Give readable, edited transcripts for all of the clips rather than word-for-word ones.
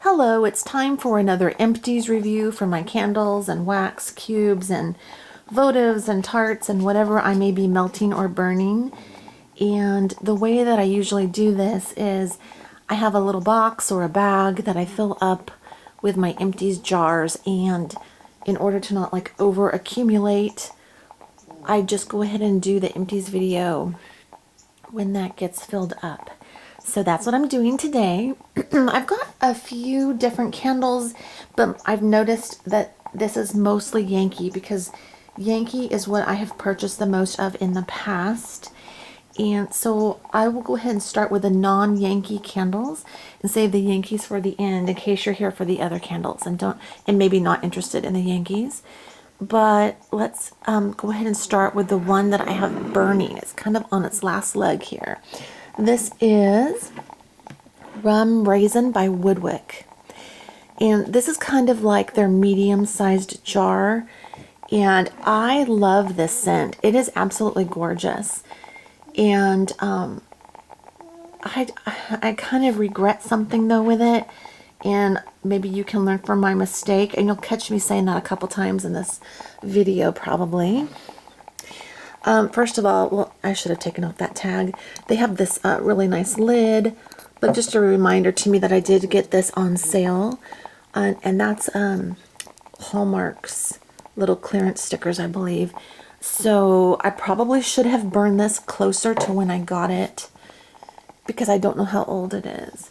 Hello, it's time for another Empties review for my candles and wax cubes and votives and tarts and whatever I may be melting or burning. And the way that I usually do this is I have a little box or a bag that I fill up with my Empties jars, and in order to not like over accumulate, I just go ahead and do the Empties video when that gets filled up. So that's what I'm doing today. I've got a few different candles, but I've noticed that this is mostly Yankee because Yankee is what I have purchased the most of in the past. And so I will go ahead and start with the non-Yankee candles and save the Yankees for the end in case you're here for the other candles and maybe not interested in the Yankees. But let's go ahead and start with the one that I have burning. It's kind of on its last leg here. This is Rum Raisin by WoodWick. And this is kind of like their medium-sized jar. And I love this scent. It is absolutely gorgeous. And I kind of regret something though with it. And maybe you can learn from my mistake. And you'll catch me saying that a couple times in this video probably. First of all, well, I should have taken off that tag. They have this really nice lid, but just a reminder to me that I did get this on sale. And that's Hallmark's little clearance stickers, I believe. So I probably should have burned this closer to when I got it because I don't know how old it is.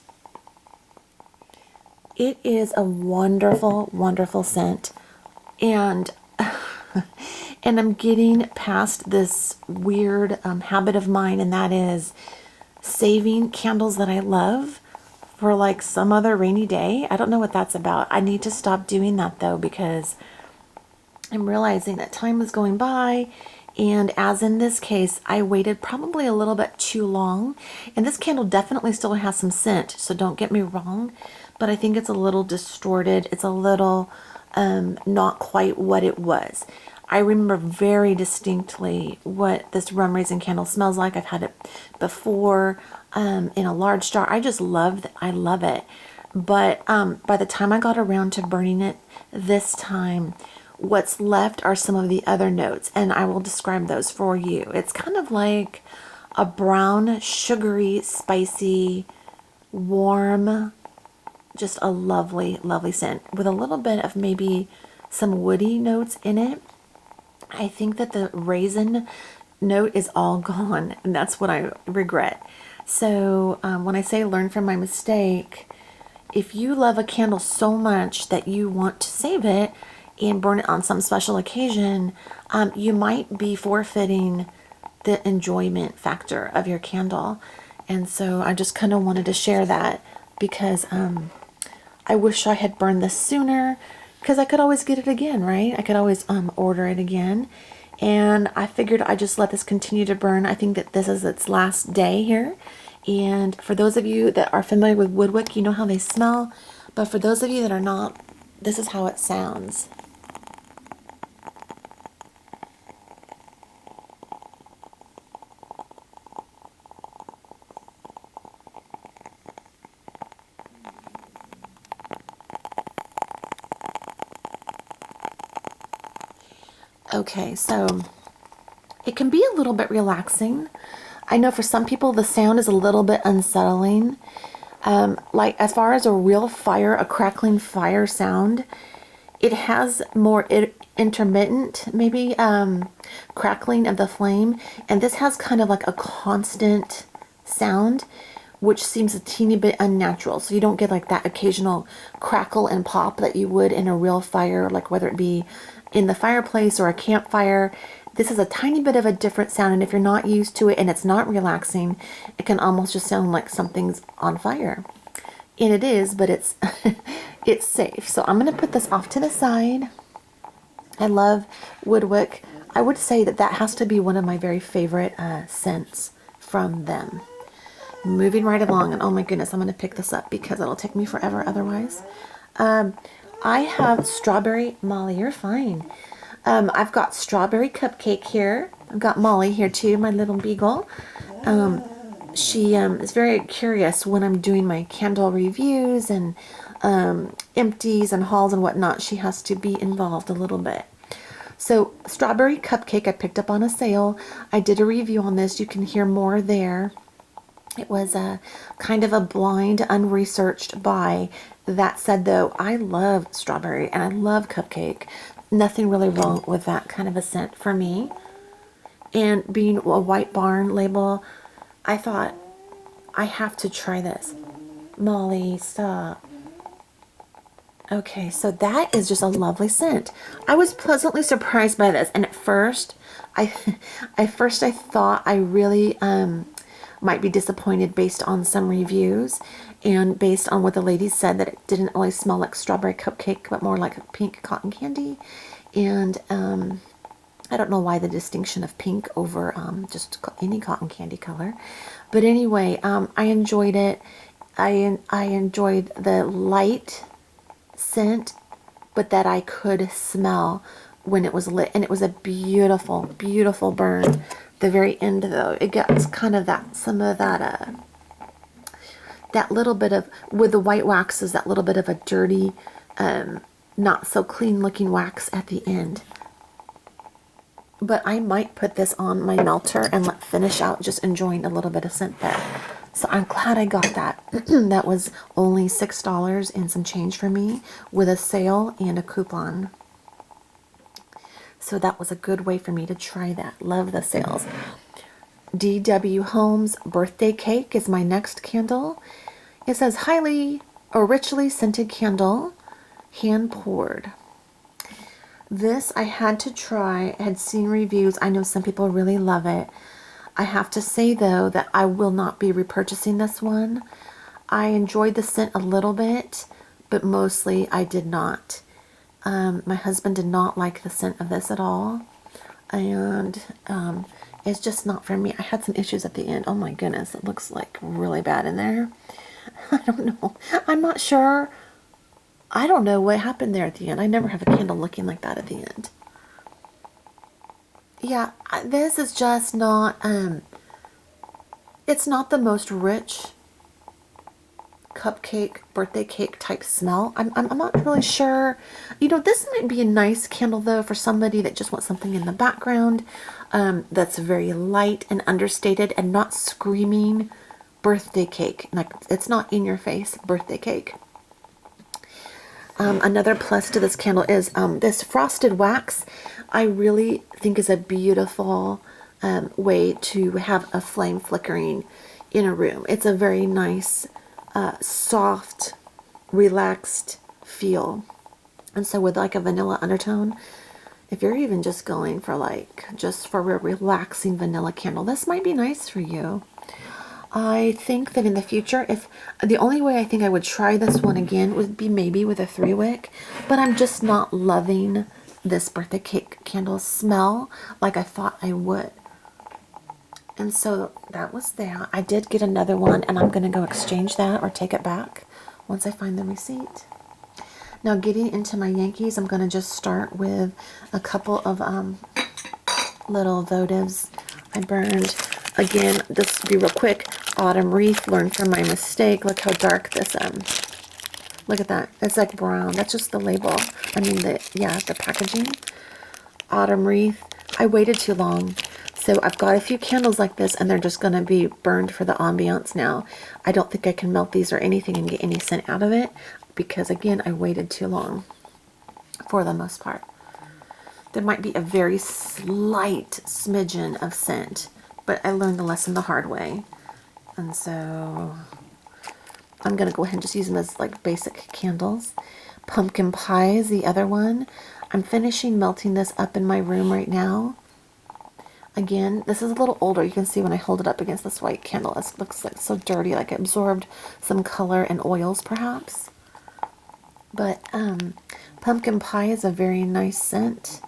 It is a wonderful, wonderful scent. And and I'm getting past this weird habit of mine, and that is saving candles that I love for like some other rainy day. I don't know what that's about. I need to stop doing that though, because I'm realizing that time is going by, and as in this case, I waited probably a little bit too long. And this candle definitely still has some scent, so don't get me wrong, but I think it's a little distorted. It's a little not quite what it was. I remember very distinctly what this rum raisin candle smells like. I've had it before in a large jar. I just love I love it. But by the time I got around to burning it this time, what's left are some of the other notes, and I will describe those for you. It's kind of like a brown, sugary, spicy, warm, just a lovely, lovely scent with a little bit of maybe some woody notes in it. I think that the raisin note is all gone, and that's what I regret. So when I say learn from my mistake, if you love a candle so much that you want to save it and burn it on some special occasion, you might be forfeiting the enjoyment factor of your candle. And so I just kind of wanted to share that because I wish I had burned this sooner, because I could always get it again, right? I could always order it again. And I figured I'd just let this continue to burn. I think that this is its last day here. And for those of you that are familiar with WoodWick, you know how they smell. But for those of you that are not, this is how it sounds. Okay, so it can be a little bit relaxing. I know for some people the sound is a little bit unsettling. Like as far as a real fire, a crackling fire sound, it has more intermittent, maybe crackling of the flame. And this has kind of like a constant sound, which seems a teeny bit unnatural. So you don't get like that occasional crackle and pop that you would in a real fire, like whether it be in the fireplace or a campfire. This is a tiny bit of a different sound, and if you're not used to it and it's not relaxing, it can almost just sound like something's on fire. And it is, but it's it's safe. So I'm going to put this off to the side. I love WoodWick. I would say that that has to be one of my very favorite scents from them. Moving right along, and oh my goodness, I'm going to pick this up because it'll take me forever otherwise. I have strawberry, Molly, you're fine. I've got strawberry cupcake here. I've got Molly here too, my little beagle. She is very curious when I'm doing my candle reviews and empties and hauls and whatnot, she has to be involved a little bit. So Strawberry Cupcake I picked up on a sale. I did a review on this. You can hear more there. It was a kind of a blind, unresearched buy. That said, though, I love strawberry and I love cupcake. Nothing really wrong with that kind of a scent for me. And being a White Barn label, I thought, I have to try this. Molly, stop. Okay, so that is just a lovely scent. I was pleasantly surprised by this, and at first, I thought I really might be disappointed based on some reviews and based on what the ladies said, that it didn't really smell like strawberry cupcake, but more like pink cotton candy. And I don't know why the distinction of pink over just any cotton candy color. But anyway, I enjoyed it. I enjoyed the light scent, but that I could smell when it was lit, and it was a beautiful, beautiful burn. The very end, though, it gets kind of that, some of that, that little bit of, with the white waxes, that little bit of a dirty, not so clean looking wax at the end. But I might put this on my melter and let finish out just enjoying a little bit of scent there. So I'm glad I got that. That was only $6 and some change for me with a sale and a coupon. So that was a good way for me to try that. Love the sales. DW Homes Birthday Cake is my next candle. It says highly or richly scented candle, hand poured. This I had to try. I had seen reviews. I know some people really love it. I have to say, though, that I will not be repurchasing this one. I enjoyed the scent a little bit, but mostly I did not. My husband did not like the scent of this at all, and it's just not for me. I had some issues at the end. Oh my goodness, it looks like really bad in there. I don't know. I'm not sure. I don't know what happened there at the end. I never have a candle looking like that at the end. Yeah, this is just not, it's not the most rich cupcake, birthday cake type smell. I'm not really sure. You know, this might be a nice candle, though, for somebody that just wants something in the background that's very light and understated and not screaming birthday cake. Like, it's not in your face birthday cake. Another plus to this candle is this frosted wax. I really think is a beautiful way to have a flame flickering in a room. It's a very nice, soft, relaxed feel. And so with like a vanilla undertone, if you're even just going for like, just for a relaxing vanilla candle, this might be nice for you. I think that in the future, if the only way I think I would try this one again would be maybe with a 3-wick, but I'm just not loving this birthday cake candle smell like I thought I would. And so that was that. I did get another one, and I'm going to go exchange that or take it back once I find the receipt. Now, getting into my Yankees, I'm going to just start with a couple of little votives I burned. Again, this will be real quick. Autumn Reef, learn from my mistake. Look how dark this, look at that. It's like brown. That's just the label. I mean, the packaging. Autumn Reef. I waited too long. So I've got a few candles like this, and they're just going to be burned for the ambiance now. I don't think I can melt these or anything and get any scent out of it, because, again, I waited too long for the most part. There might be a very slight smidgen of scent, but I learned the lesson the hard way. And so I'm going to go ahead and just use them as like basic candles. Pumpkin Pie is the other one. I'm finishing melting this up in my room right now. Again, this is a little older. You can see when I hold it up against this white candle, it looks like so dirty, like it absorbed some color and oils perhaps. But Pumpkin Pie is a very nice scent.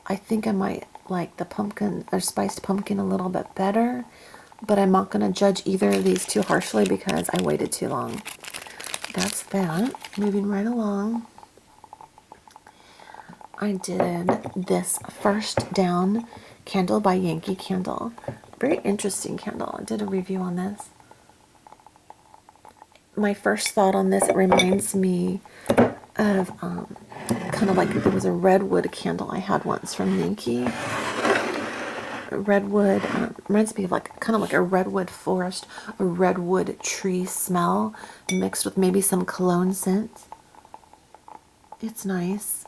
I think I might like the pumpkin or spiced pumpkin a little bit better, but I'm not going to judge either of these too harshly because I waited too long. That's that. Moving right along. I did this First Down candle by Yankee Candle. Very interesting candle. I did a review on this. my first thought on this, it reminds me of kind of like there was a redwood candle I had once from Yankee. Redwood reminds me of like kind of like a redwood forest, a redwood tree smell mixed with maybe some cologne scent. It's nice.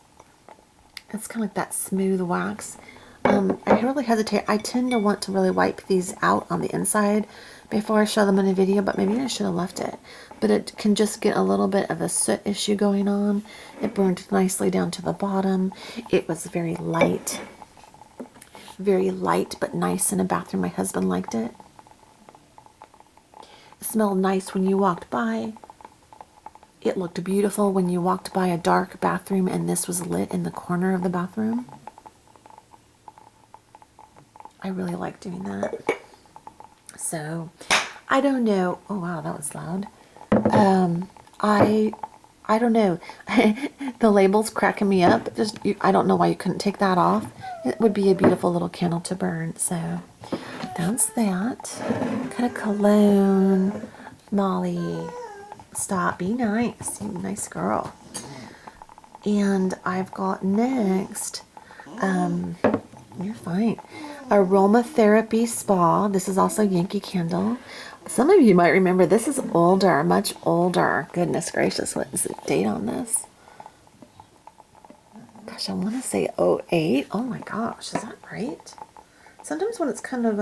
It's kind of like that smooth wax. I really hesitate. I tend to want to really wipe these out on the inside before I show them in a video, but maybe I should have left it. But it can just get a little bit of a soot issue going on. It burned nicely down to the bottom. It was very light but nice in a bathroom. My husband liked it. It smelled nice when you walked by. It looked beautiful when you walked by a dark bathroom and this was lit in the corner of the bathroom. I really like doing that. So, I don't know. Oh wow, that was loud. I don't know. The label's cracking me up. I don't know why you couldn't take that off. It would be a beautiful little candle to burn. So, that's that. Kind of cologne. Molly, stop. Be nice. You nice girl. And I've got next, you're fine, Aromatherapy Spa. This is also Yankee Candle. Some of you might remember this is older, much older. Goodness gracious, what is the date on this? Gosh, I want to say 08. Oh my gosh, is that right? Sometimes when it's kind of,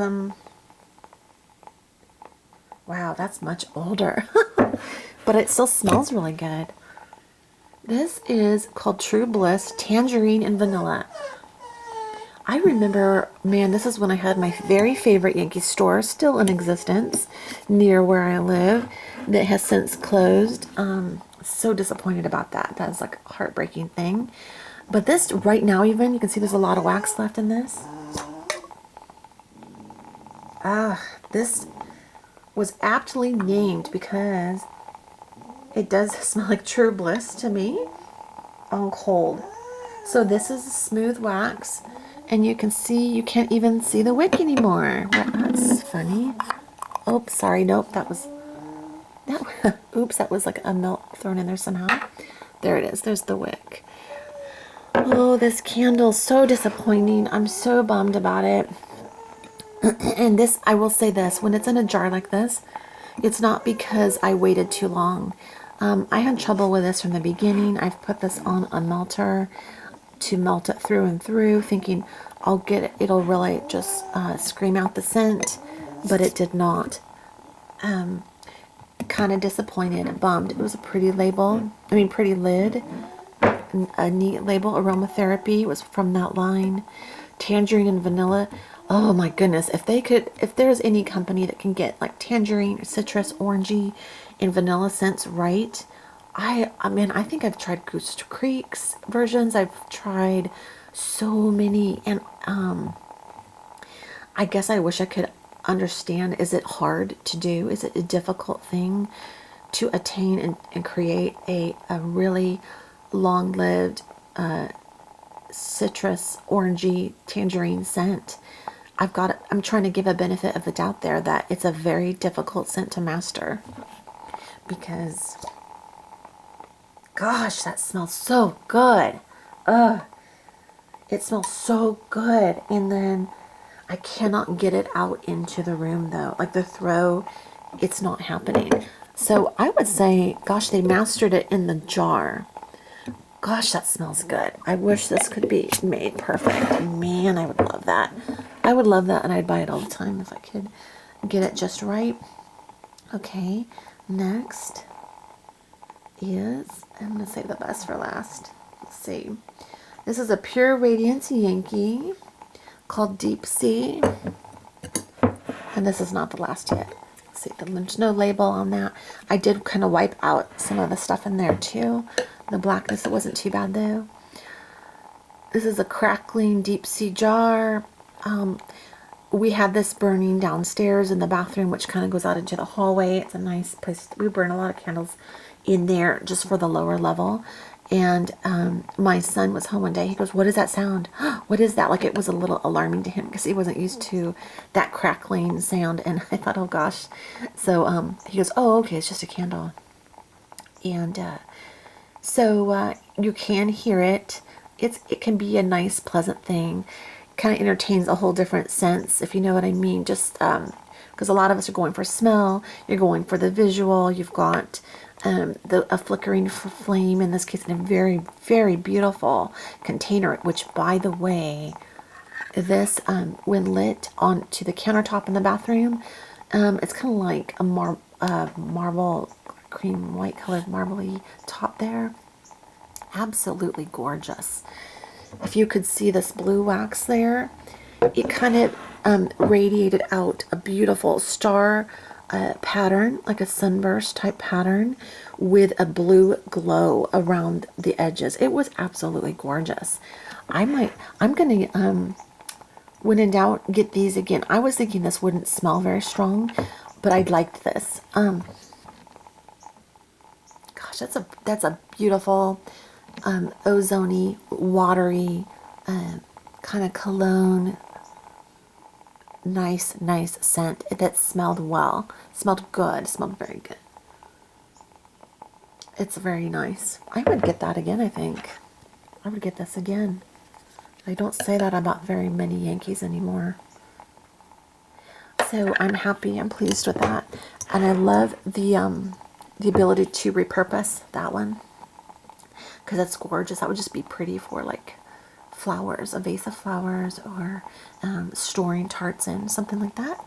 wow, that's much older. But it still smells really good. This is called True Bliss Tangerine and Vanilla. I remember, man, this is when I had my very favorite Yankee store still in existence near where I live that has since closed. So disappointed about that. That is like a heartbreaking thing. But this right now, even, you can see there's a lot of wax left in this. This was aptly named because it does smell like True Bliss to me on cold. So this is a smooth wax. And you can see, you can't even see the wick anymore. That's funny. Oh, sorry. Nope, that was, oops, that was like a melt thrown in there somehow. There it is. There's the wick. Oh, this candle's so disappointing. I'm so bummed about it. And this, I will say this, when it's in a jar like this, it's not because I waited too long. I had trouble with this from the beginning. I've put this on a melter to melt it through and through, thinking I'll get it, it'll really just scream out the scent, but it did not. Kind of disappointed and bummed. It was a pretty label, pretty lid, a neat label. Aromatherapy was from that line. Tangerine and vanilla. Oh my goodness, if there's any company that can get like tangerine, citrus, orangey, and vanilla scents right, I think I've tried Goose Creek's versions. I've tried so many, and I guess I wish I could understand, is it hard to do? Is it a difficult thing to attain and create a really long-lived citrus, orangey, tangerine scent? I'm trying to give a benefit of the doubt there that it's a very difficult scent to master, because gosh, that smells so good. It smells so good. And then I cannot get it out into the room though. Like the throw, it's not happening. So I would say, gosh, they mastered it in the jar. Gosh, that smells good. I wish this could be made perfect. Man, I would love that. I would love that, and I'd buy it all the time if I could get it just right. Okay, next is, I'm going to save the best for last. Let's see. This is a Pure Radiance Yankee called Deep Sea. And this is not the last yet. Let's see, there's no label on that. I did kind of wipe out some of the stuff in there too. The blackness, it wasn't too bad though. This is a crackling deep sea jar. We had this burning downstairs in the bathroom, which kind of goes out into the hallway. It's a nice place. We burn a lot of candles in there just for the lower level. And my son was home one day. He goes, "What is that sound? What is that?" Like, it was a little alarming to him because he wasn't used to that crackling sound. And I thought, oh gosh. So he goes, "Oh, okay, it's just a candle." And you can hear it. It can be a nice, pleasant thing. Kind of entertains a whole different sense, if you know what I mean. Just because a lot of us are going for smell, you're going for the visual. You've got a flickering flame, in this case, in a very, very beautiful container. Which, by the way, this when lit onto the countertop in the bathroom, it's kind of like a marble, cream white colored marbly top there. Absolutely gorgeous. If you could see this blue wax there, it kind of radiated out a beautiful star pattern, like a sunburst type pattern, with a blue glow around the edges. It was absolutely gorgeous. I'm gonna when in doubt, get these again. I was thinking this wouldn't smell very strong, but I liked this. Gosh, that's a beautiful ozone-y, watery kind of cologne. Nice scent that smelled well, smelled good, smelled very good. It's very nice. I would get that again. I think I would get this again. I don't say that about very many Yankees anymore. So I'm happy, I'm pleased with that. And I love the ability to repurpose that one, because that's gorgeous. That would just be pretty for like flowers, a vase of flowers, or storing tarts in, something like that.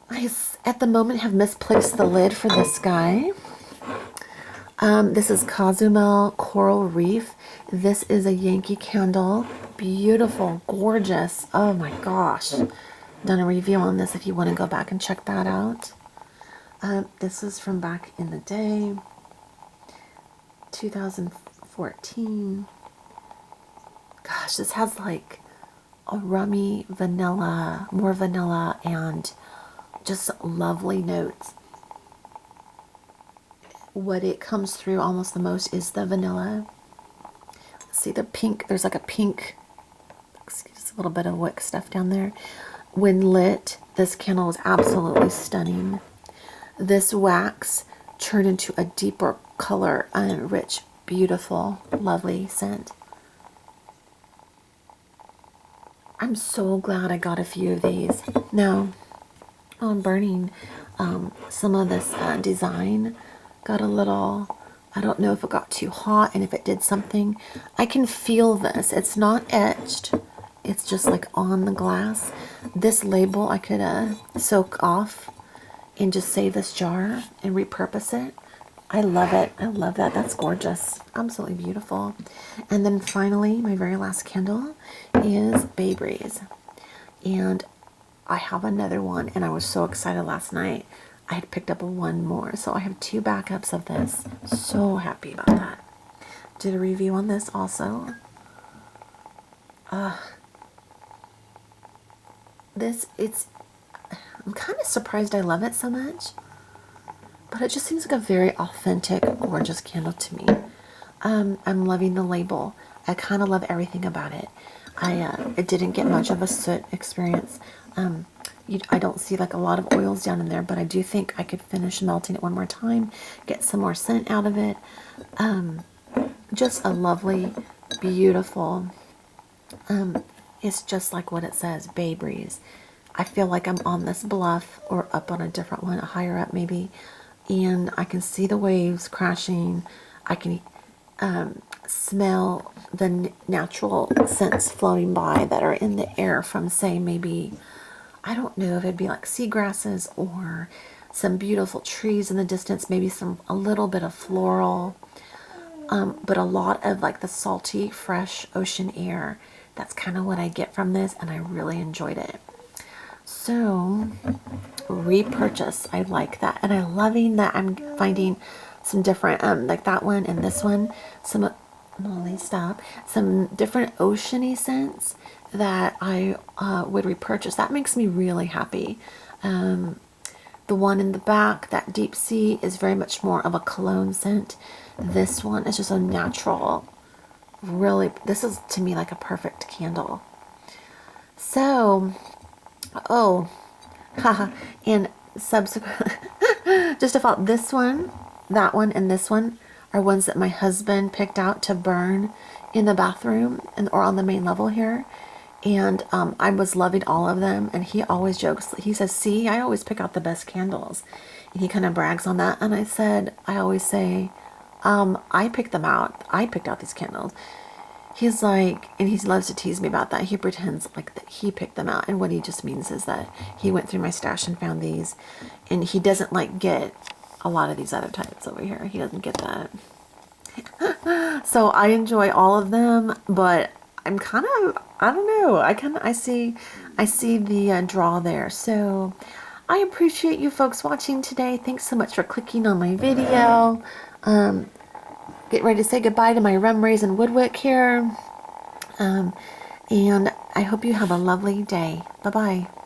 I, at the moment, have misplaced the lid for this guy. This is Cozumel Coral Reef. This is a Yankee Candle. Beautiful, gorgeous. Oh my gosh. Done a review on this if you want to go back and check that out. This is from back in the day, 2014. Gosh, this has like a rummy vanilla, more vanilla, and just lovely notes. What it comes through almost the most is the vanilla. See the pink, there's like a pink, excuse, a little bit of wick stuff down there. When lit, this candle is absolutely stunning. This wax turned into a deeper color, rich, beautiful, lovely scent. I'm so glad I got a few of these. Now, I'm burning some of this design. Got a little, I don't know if it got too hot and if it did something. I can feel this. It's not etched. It's just like on the glass. This label I could soak off and just save this jar and repurpose it. I love it. I love that. That's gorgeous. Absolutely beautiful. And then finally, my very last candle is Bay Breeze. And I have another one, and I was so excited last night. I had picked up one more, so I have 2 backups of this. So happy about that. Did a review on this also. I'm kind of surprised I love it so much, but it just seems like a very authentic, gorgeous candle to me. I'm loving the label. I kind of love everything about it. It didn't get much of a soot experience. I don't see like a lot of oils down in there, but I do think I could finish melting it one more time, get some more scent out of it. Just a lovely, beautiful, it's just like what it says, Bay Breeze. I feel like I'm on this bluff or up on a different one, higher up maybe, and I can see the waves crashing. I can smell the natural scents floating by that are in the air from, say, maybe, I don't know if it'd be like seagrasses or some beautiful trees in the distance, maybe a little bit of floral, but a lot of like the salty, fresh ocean air. That's kind of what I get from this, and I really enjoyed it. So, repurchase. I like that, and I'm loving that I'm finding some different, like that one and this one, some, Molly, stop, some different oceany scents that I would repurchase. That makes me really happy. The one in the back, that deep sea, is very much more of a cologne scent. This one is just a natural, really, this is to me like a perfect candle. So, oh, haha, and subsequent, just about this one that one and this one are ones that my husband picked out to burn in the bathroom or on the main level here. And I was loving all of them. And he always jokes, he says, see, I always pick out the best candles. And he kind of brags on that. And I always say, I picked them out. I picked out these candles. He's like, and he loves to tease me about that. He pretends like that he picked them out. And what he just means is that he went through my stash and found these. And he doesn't like get a lot of these other types over here. He doesn't get that. So I enjoy all of them, but I'm kind of, I don't know. I see the draw there. So I appreciate you folks watching today. Thanks so much for clicking on my video. Get ready to say goodbye to my rum raisin WoodWick here. And I hope you have a lovely day. Bye-bye.